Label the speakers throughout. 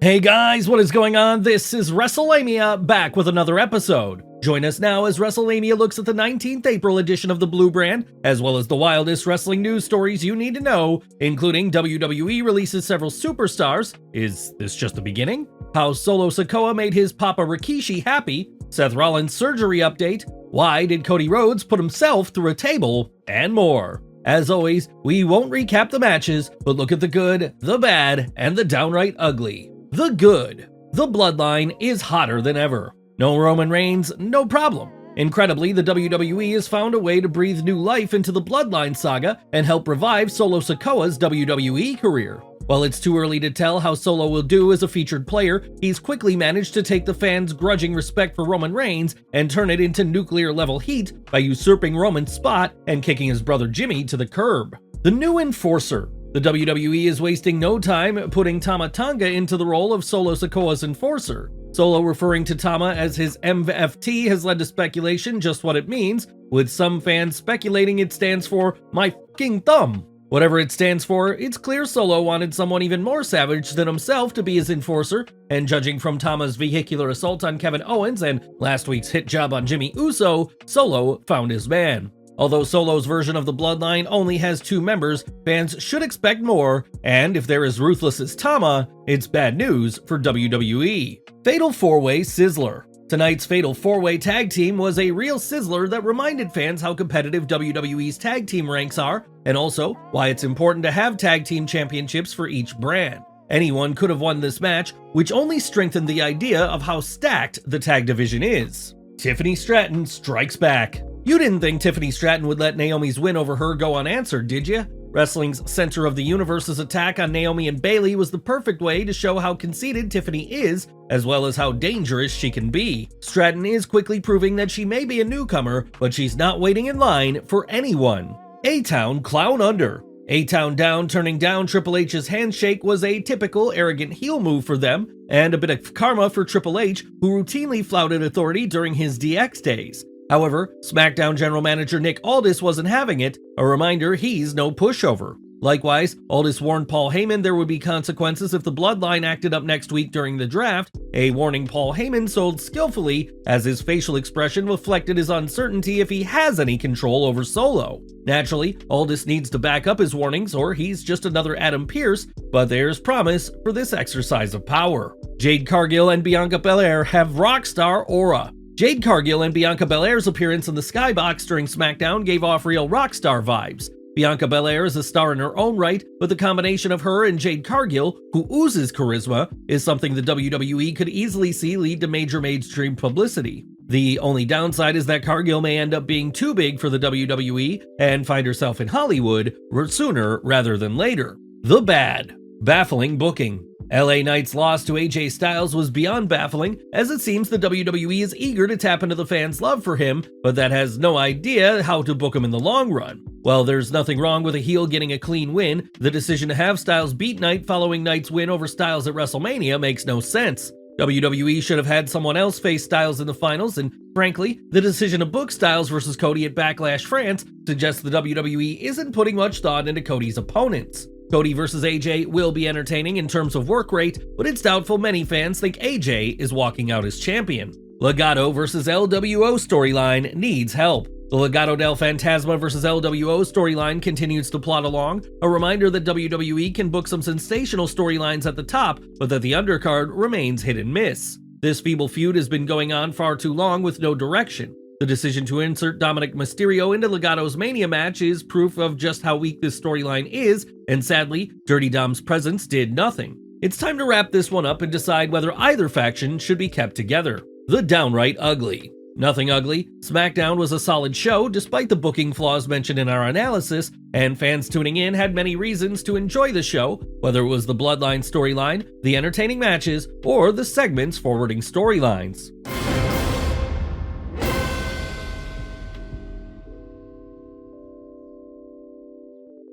Speaker 1: Hey guys, what is going on? This is Wrestlelamia, back with another episode. Join us now as Wrestlelamia looks at the 19th April edition of the Blue Brand, as well as the wildest wrestling news stories you need to know, including WWE releases several superstars. Is this just the beginning? How Solo Sikoa made his Papa Rikishi happy, Seth Rollins' surgery update, why did Cody Rhodes put himself through a table, and more. As always, we won't recap the matches, but look at the good, the bad, and the downright ugly. The good. The bloodline is hotter than ever. No Roman Reigns, no problem. Incredibly, the WWE has found a way to breathe new life into the bloodline saga and help revive Solo Sikoa's WWE career. While it's too early to tell how Solo will do as a featured player, he's quickly managed to take the fans' grudging respect for Roman Reigns and turn it into nuclear-level heat by usurping Roman's spot and kicking his brother Jimmy to the curb. The new enforcer. The WWE is wasting no time putting Tama Tonga into the role of Solo Sikoa's enforcer. Solo referring to Tama as his MFT has led to speculation just what it means, with some fans speculating it stands for my fucking thumb. Whatever it stands for, it's clear Solo wanted someone even more savage than himself to be his enforcer, and judging from Tama's vehicular assault on Kevin Owens and last week's hit job on Jimmy Uso, Solo found his man. Although Solo's version of the bloodline only has 2 members, fans should expect more, and if they're as ruthless as Tama, it's bad news for WWE. Fatal 4-Way Sizzler. Tonight's Fatal 4-Way Tag Team was a real sizzler that reminded fans how competitive WWE's tag team ranks are, and also why it's important to have tag team championships for each brand. Anyone could have won this match, which only strengthened the idea of how stacked the tag division is. Tiffany Stratton strikes back. You didn't think Tiffany Stratton would let Naomi's win over her go unanswered, did you? Wrestling's Center of the Universe's attack on Naomi and Bayley was the perfect way to show how conceited Tiffany is, as well as how dangerous she can be. Stratton is quickly proving that she may be a newcomer, but she's not waiting in line for anyone. A-Town Clown Under. A-Town down turning down Triple H's handshake was a typical arrogant heel move for them, and a bit of karma for Triple H, who routinely flouted authority during his DX days. However, Smackdown general manager Nick Aldis wasn't having it, a reminder he's no pushover. Likewise, Aldis warned Paul Heyman there would be consequences if the Bloodline acted up next week during the draft, a warning Paul Heyman sold skillfully as his facial expression reflected his uncertainty if he has any control over Solo. Naturally, Aldis needs to back up his warnings or he's just another Adam Pearce, but there's promise for this exercise of power. Jade Cargill and Bianca Belair have rockstar aura. Jade Cargill and Bianca Belair's appearance in the Skybox during SmackDown gave off real rockstar vibes. Bianca Belair is a star in her own right, but the combination of her and Jade Cargill, who oozes charisma, is something the WWE could easily see lead to major mainstream publicity. The only downside is that Cargill may end up being too big for the WWE and find herself in Hollywood sooner rather than later. The bad. Baffling booking. LA Knight's loss to AJ Styles was beyond baffling, as it seems the WWE is eager to tap into the fans' love for him, but that has no idea how to book him in the long run. While there's nothing wrong with a heel getting a clean win, the decision to have Styles beat Knight following Knight's win over Styles at WrestleMania makes no sense. WWE should have had someone else face Styles in the finals, and frankly, the decision to book Styles versus Cody at Backlash France suggests the WWE isn't putting much thought into Cody's opponents. Cody versus AJ will be entertaining in terms of work rate, but it's doubtful many fans think AJ is walking out as champion. Legado versus LWO storyline needs help. The Legado del Fantasma versus LWO storyline continues to plot along, a reminder that WWE can book some sensational storylines at the top, but that the undercard remains hit and miss. This feeble feud has been going on far too long with no direction. The decision to insert Dominic Mysterio into Legado's Mania match is proof of just how weak this storyline is, and sadly, Dirty Dom's presence did nothing. It's time to wrap this one up and decide whether either faction should be kept together. The downright ugly. Nothing ugly. SmackDown was a solid show despite the booking flaws mentioned in our analysis, and fans tuning in had many reasons to enjoy the show, whether it was the Bloodline storyline, the entertaining matches, or the segments forwarding storylines.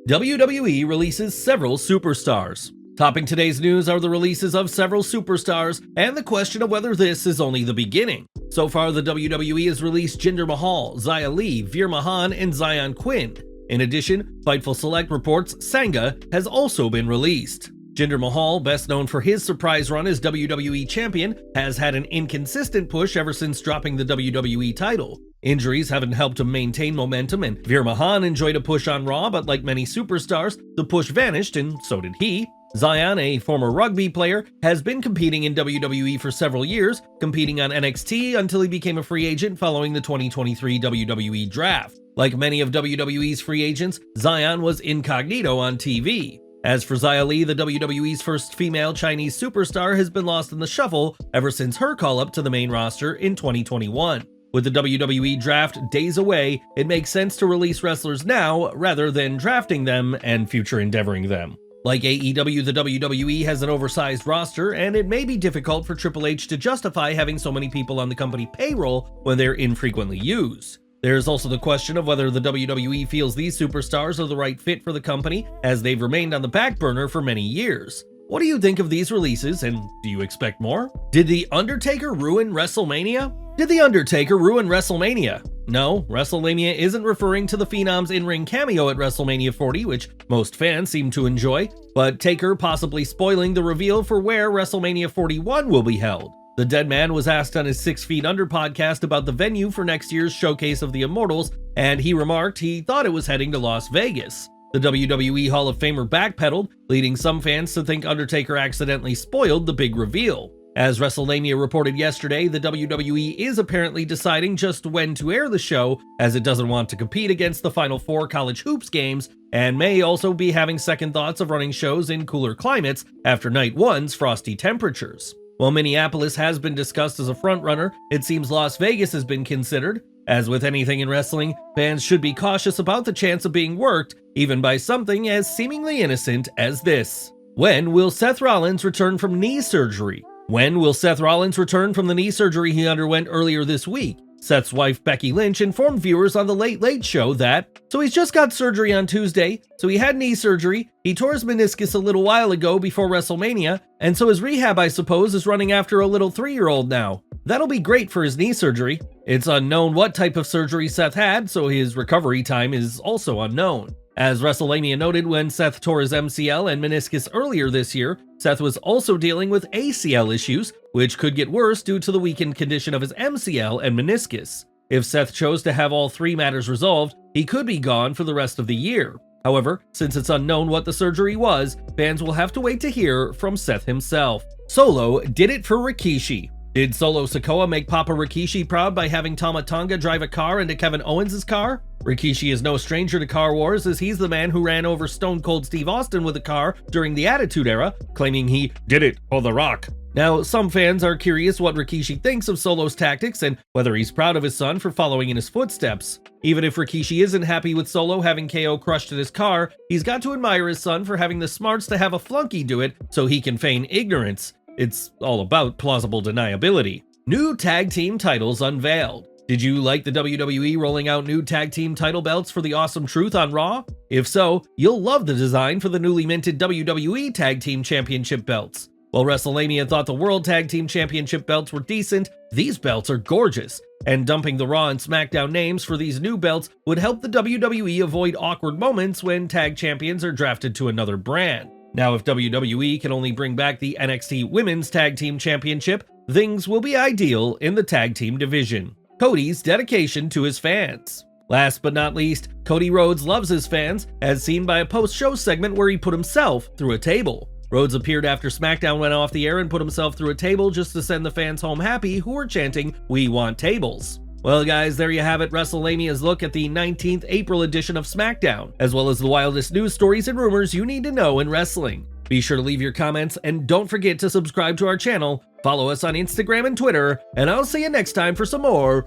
Speaker 1: WWE releases several superstars. Topping today's news are the releases of several superstars and the question of whether this is only the beginning. So far, the WWE has released Jinder Mahal, Xia Li, Veer Mahan, and Zion Quinn. In addition, Fightful Select reports Sangha has also been released. Jinder Mahal, best known for his surprise run as WWE Champion, has had an inconsistent push ever since dropping the WWE title. Injuries haven't helped him maintain momentum, and Veer Mahaan enjoyed a push on Raw, but like many superstars, the push vanished and so did he. Zion, a former rugby player, has been competing in WWE for several years, competing on NXT until he became a free agent following the 2023 WWE Draft. Like many of WWE's free agents, Zion was incognito on TV. As for Xia Li, the WWE's first female Chinese superstar has been lost in the shuffle ever since her call-up to the main roster in 2021. With the WWE Draft days away, it makes sense to release wrestlers now rather than drafting them and future endeavoring them. Like AEW, the WWE has an oversized roster, and it may be difficult for Triple H to justify having so many people on the company payroll when they're infrequently used. There's also the question of whether the WWE feels these superstars are the right fit for the company, as they've remained on the back burner for many years. What do you think of these releases, and do you expect more? Did The Undertaker ruin WrestleMania? Did The Undertaker ruin WrestleMania? No, Wrestlelamia isn't referring to the Phenom's in-ring cameo at WrestleMania 40, which most fans seem to enjoy, but Taker possibly spoiling the reveal for where WrestleMania 41 will be held. The Dead Man was asked on his 6 Feet Under podcast about the venue for next year's Showcase of the Immortals, and he remarked he thought it was heading to Las Vegas. The WWE Hall of Famer backpedaled, leading some fans to think Undertaker accidentally spoiled the big reveal. As Wrestlelamia reported yesterday, the WWE is apparently deciding just when to air the show, as it doesn't want to compete against the Final Four college hoops games, and may also be having second thoughts of running shows in cooler climates after Night 1's frosty temperatures. While Minneapolis has been discussed as a frontrunner, it seems Las Vegas has been considered. As with anything in wrestling, fans should be cautious about the chance of being worked, even by something as seemingly innocent as this. When will Seth Rollins return from knee surgery? When will Seth Rollins return from the knee surgery he underwent earlier this week? Seth's wife Becky Lynch informed viewers on The Late Late Show that, so he's just got surgery on Tuesday, so he had knee surgery, he tore his meniscus a little while ago before WrestleMania, and so his rehab I suppose is running after a little 3-year-old now. That'll be great for his knee surgery. It's unknown what type of surgery Seth had, so his recovery time is also unknown. As Wrestlelamia noted, when Seth tore his MCL and meniscus earlier this year, Seth was also dealing with ACL issues, which could get worse due to the weakened condition of his MCL and meniscus. If Seth chose to have all 3 matters resolved, he could be gone for the rest of the year. However, since it's unknown what the surgery was, fans will have to wait to hear from Seth himself. Solo did it for Rikishi. Did Solo Sikoa make Papa Rikishi proud by having Tama Tonga drive a car into Kevin Owens' car? Rikishi is no stranger to car wars, as he's the man who ran over Stone Cold Steve Austin with a car during the Attitude Era, claiming he did it for The Rock. Now, some fans are curious what Rikishi thinks of Solo's tactics and whether he's proud of his son for following in his footsteps. Even if Rikishi isn't happy with Solo having KO crushed in his car, he's got to admire his son for having the smarts to have a flunky do it so he can feign ignorance. It's all about plausible deniability. New tag team titles unveiled. Did you like the WWE rolling out new tag team title belts for the Awesome Truth on Raw? If so, you'll love the design for the newly minted WWE Tag Team Championship belts. While Wrestlemania thought the World Tag Team Championship belts were decent, these belts are gorgeous, and dumping the Raw and Smackdown names for these new belts would help the WWE avoid awkward moments when tag champions are drafted to another brand. Now, if WWE can only bring back the NXT Women's Tag Team Championship, things will be ideal in the tag team division. Cody's dedication to his fans. Last but not least, Cody Rhodes loves his fans, as seen by a post-show segment where he put himself through a table. Rhodes appeared after Smackdown went off the air and put himself through a table just to send the fans home happy who were chanting, "We want tables." Well guys, there you have it, Wrestlemania's look at the 19th April edition of Smackdown, as well as the wildest news stories and rumors you need to know in wrestling. Be sure to leave your comments and don't forget to subscribe to our channel, follow us on Instagram and Twitter, and I'll see you next time for some more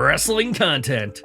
Speaker 1: wrestling content.